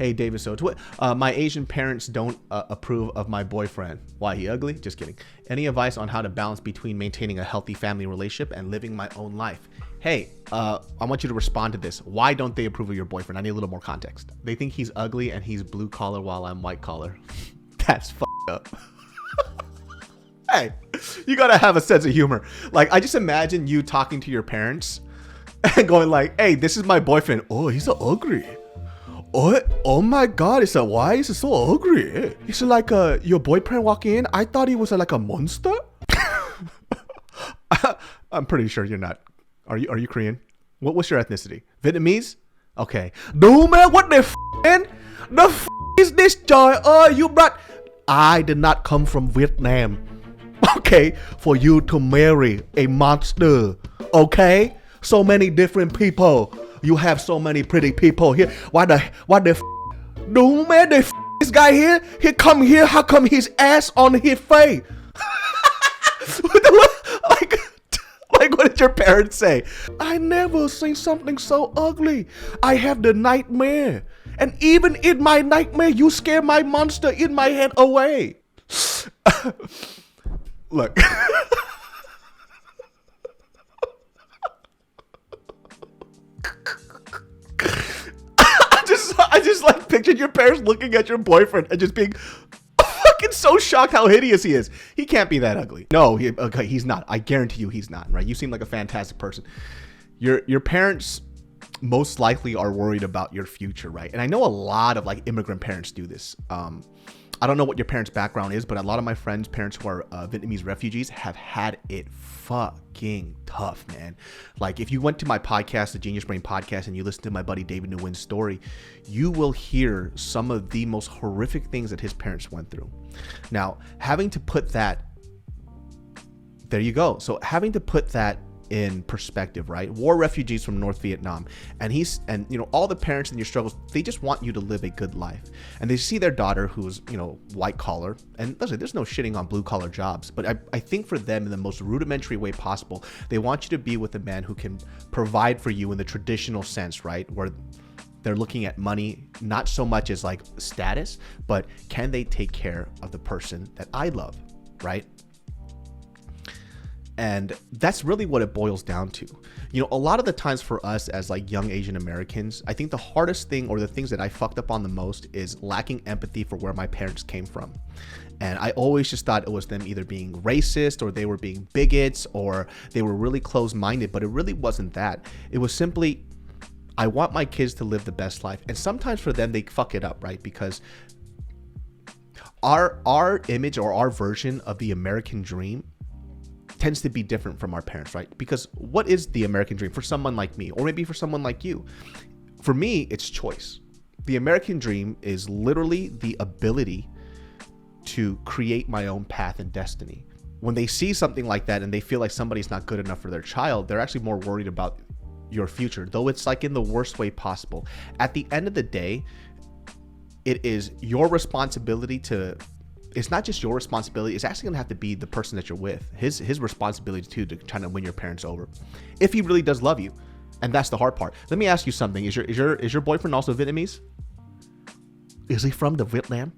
Hey, David, my Asian parents don't approve of my boyfriend. Why, he ugly? Just kidding. Any advice on how to balance between maintaining a healthy family relationship and living my own life? Hey, I want you to respond to this. Why don't they approve of your boyfriend? I need a little more context. They think he's ugly and he's blue collar while I'm white collar. That's fucked up. Hey, you gotta have a sense of humor. Like, I just imagine you talking to your parents and going like, hey, this is my boyfriend. Oh, he's so ugly. Oh my God, why is he so ugly? He's like your boyfriend walking in. I thought he was like a monster. I'm pretty sure you're not. Are you Korean? What's your ethnicity? Vietnamese? Okay. No man, what the f, man? The f is this joy? Oh, you brought. I did not come from Vietnam. Okay, for you to marry a monster. Okay, so many different people. You have so many pretty people here. Why the f? No man, this guy here. He come here. How come his ass on his face? Like what did your parents say? I never seen something so ugly. I have the nightmare, and even in my nightmare, you scare my monster in my head away. Look. I just like pictured your parents looking at your boyfriend and just being fucking so shocked how hideous he is. He can't be that ugly. No, he's not. I guarantee you he's not, right? You seem like a fantastic person. Your parents most likely are worried about your future, right? And I know a lot of like immigrant parents do this. I don't know what your parents' background is, but a lot of my friends' parents who are Vietnamese refugees have had it fucking tough, man. Like if you went to my podcast, the Genius Brain podcast, and you listen to my buddy David Nguyen's story, you will hear some of the most horrific things that his parents went through. Now, having to put that, there you go. So having to put that in perspective, right? War refugees from North Vietnam, and you know, all the parents in your struggles, they just want you to live a good life, and they see their daughter who's, you know, white collar, and listen, there's no shitting on blue collar jobs, but I think for them, in the most rudimentary way possible, they want you to be with a man who can provide for you in the traditional sense, right? Where they're looking at money, not so much as like status, but can they take care of the person that I love, right? And that's really what it boils down to. You know, a lot of the times for us as like young Asian Americans, I think the hardest thing, or the things that I fucked up on the most, is lacking empathy for where my parents came from. And I always just thought it was them either being racist, or they were being bigots, or they were really closed-minded, but it really wasn't that. It was simply, I want my kids to live the best life. And sometimes for them, they fuck it up, right? Because our image, or our version of the American dream, tends to be different from our parents, right? Because what is the American dream for someone like me, or maybe for someone like you? For me, it's choice. The American dream is literally the ability to create my own path and destiny. When they see something like that and they feel like somebody's not good enough for their child, they're actually more worried about your future, though it's like in the worst way possible. At the end of the day, it is your responsibility to, it's not just your responsibility, it's actually gonna have to be the person that you're with, his responsibility too, to try to win your parents over, if he really does love you. And that's the hard part. Let me ask you something. Is your boyfriend also Vietnamese? Is he from the Vietnam?